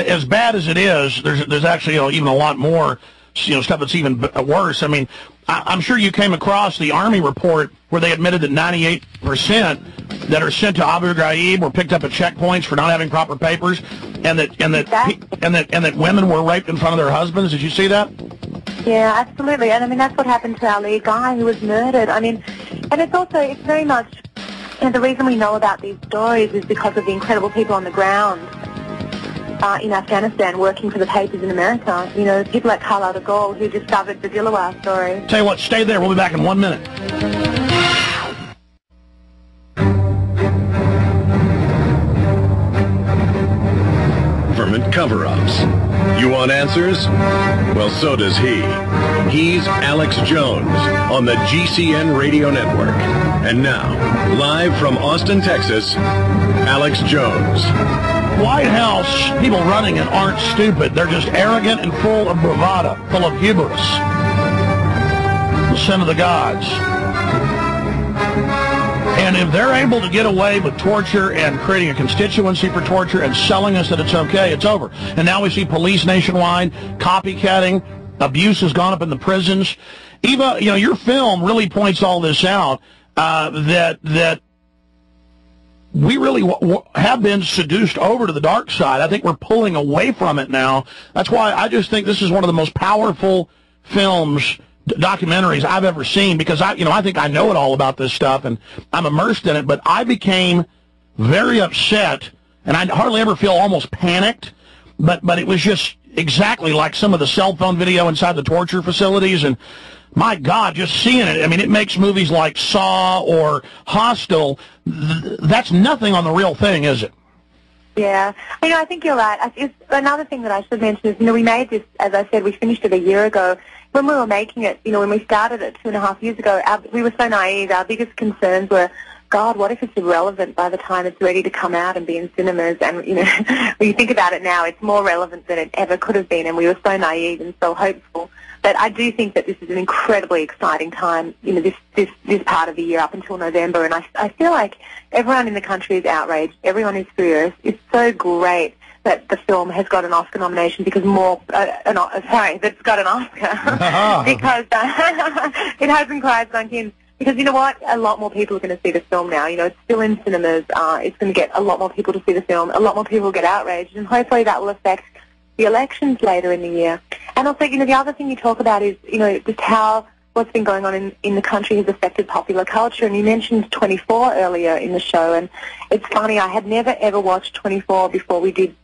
as bad as it is, there's actually even a lot more stuff that's even worse. I mean, I'm sure you came across the Army report where they admitted that 98% that are sent to Abu Ghraib were picked up at checkpoints for not having proper papers, and that women were raped in front of their husbands. Did you see that? Yeah, absolutely. And I mean, that's what happened to our lead guy who was murdered. I mean, and it's very much, the reason we know about these stories is because of the incredible people on the ground in Afghanistan working for the papers in America. People like Carla de Gaulle who discovered the Dilawar story. Tell you what, stay there. We'll be back in 1 minute. Government cover-ups. You want answers? Well, so does he. He's Alex Jones on the GCN Radio Network. And now, live from Austin, Texas, Alex Jones. White House people running it aren't stupid. They're just arrogant and full of bravado, full of hubris. The sin of the gods. And if they're able to get away with torture and creating a constituency for torture and selling us that it's okay, it's over. And now we see police nationwide copycatting. Abuse has gone up in the prisons. Eva, your film really points all this out, that we really have been seduced over to the dark side. I think we're pulling away from it now. That's why I just think this is one of the most powerful films, documentaries I've ever seen, because I think I know it all about this stuff and I'm immersed in it. But I became very upset, and I hardly ever feel almost panicked. But it was just exactly like some of the cell phone video inside the torture facilities, and my God, just seeing it, I mean, it makes movies like Saw or Hostel, that's nothing on the real thing, is it? Yeah. I think you're right. Another thing that I should mention is, we made this, as I said, we finished it a year ago. When we were making it, when we started it 2.5 years ago, we were so naive. Our biggest concerns were, God, what if it's irrelevant by the time it's ready to come out and be in cinemas? And, when you think about it now, it's more relevant than it ever could have been, and we were so naive and so hopeful. But I do think that this is an incredibly exciting time, this part of the year up until November, and I feel like everyone in the country is outraged. Everyone is furious. It's so great that the film has got an Oscar nomination because that's got an Oscar because it hasn't quite sunk in. Because you know what? A lot more people are going to see the film now. It's still in cinemas. It's going to get a lot more people to see the film. A lot more people will get outraged, and hopefully that will affect the elections later in the year. And also, the other thing you talk about is, just how what's been going on in the country has affected popular culture. And you mentioned 24 earlier in the show, and it's funny, I had never ever watched 24 before we did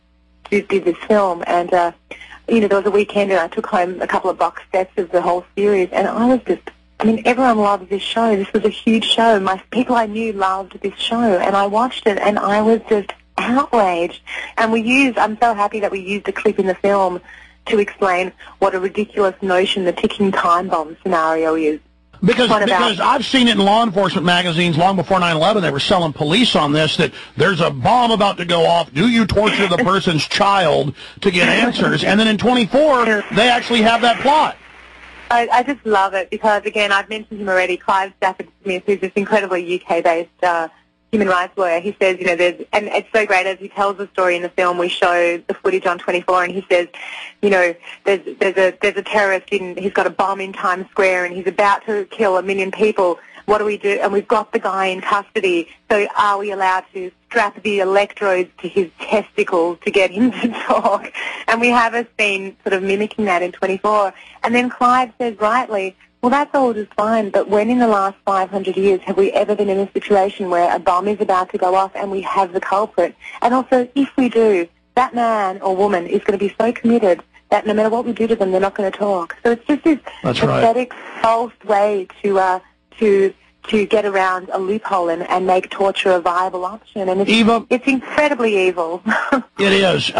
this film. And, there was a weekend and I took home a couple of box sets of the whole series, and I was just, everyone loves this show. This was a huge show. People I knew loved this show, and I watched it, and I was just outraged. And I'm so happy that we used a clip in the film to explain what a ridiculous notion the ticking time bomb scenario is. Because I've seen it in law enforcement magazines long before 9/11. They were selling police on this, that there's a bomb about to go off. Do you torture the person's child to get answers? And then in 24, they actually have that plot. I just love it because, again, I've mentioned him already, Clive Stafford-Smith, who's this incredibly UK-based human rights lawyer. He says, and it's so great, as he tells the story in the film, we show the footage on 24, and he says, there's a terrorist he's got a bomb in Times Square, and he's about to kill 1 million people. What do we do? And we've got the guy in custody, so are we allowed to strap the electrodes to his testicles to get him to talk? And we have a scene sort of mimicking that in 24. And then Clive says rightly, well, that's all just fine, but when in the last 500 years have we ever been in a situation where a bomb is about to go off and we have the culprit? And also, if we do, that man or woman is going to be so committed that no matter what we do to them, they're not going to talk. So it's just this pathetic, false way to get around a loophole and make torture a viable option. And it's incredibly evil. It is.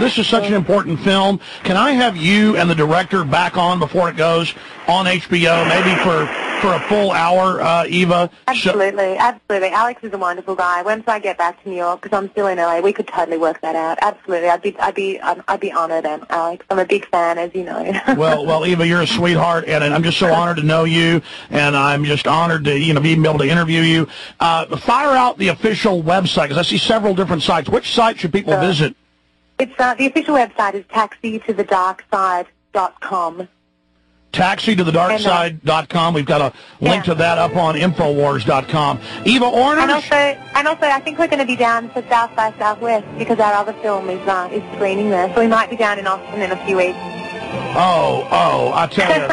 This is such an important film. Can I have you and the director back on before it goes on HBO, maybe for a full hour, Eva? Absolutely, absolutely. Alex is a wonderful guy. Once I get back to New York, because I'm still in LA, we could totally work that out. Absolutely, I'd be honored, Alex. I'm a big fan, as you know. well, Eva, you're a sweetheart, and I'm just so honored to know you, and I'm just honored to be able to interview you. Fire out the official website, because I see several different sites. Which site should people visit? It's the official website is taxiToTheDarkside.com. TaxiToTheDarkside.com. We've got a link to that up on Infowars.com. Eva Orner. And also, I think we're going to be down for South by Southwest because our other film is screening there. So we might be down in Austin in a few weeks. Oh, I tell you.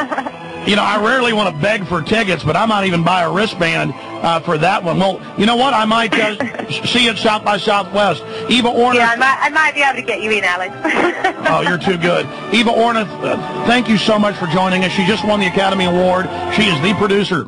You know, I rarely want to beg for tickets, but I might even buy a wristband for that one. Well, you know what? I might see you at South by Southwest. Eva Orner. Yeah, I might be able to get you in, Alex. Oh, you're too good. Eva Orner, thank you so much for joining us. She just won the Academy Award. She is the producer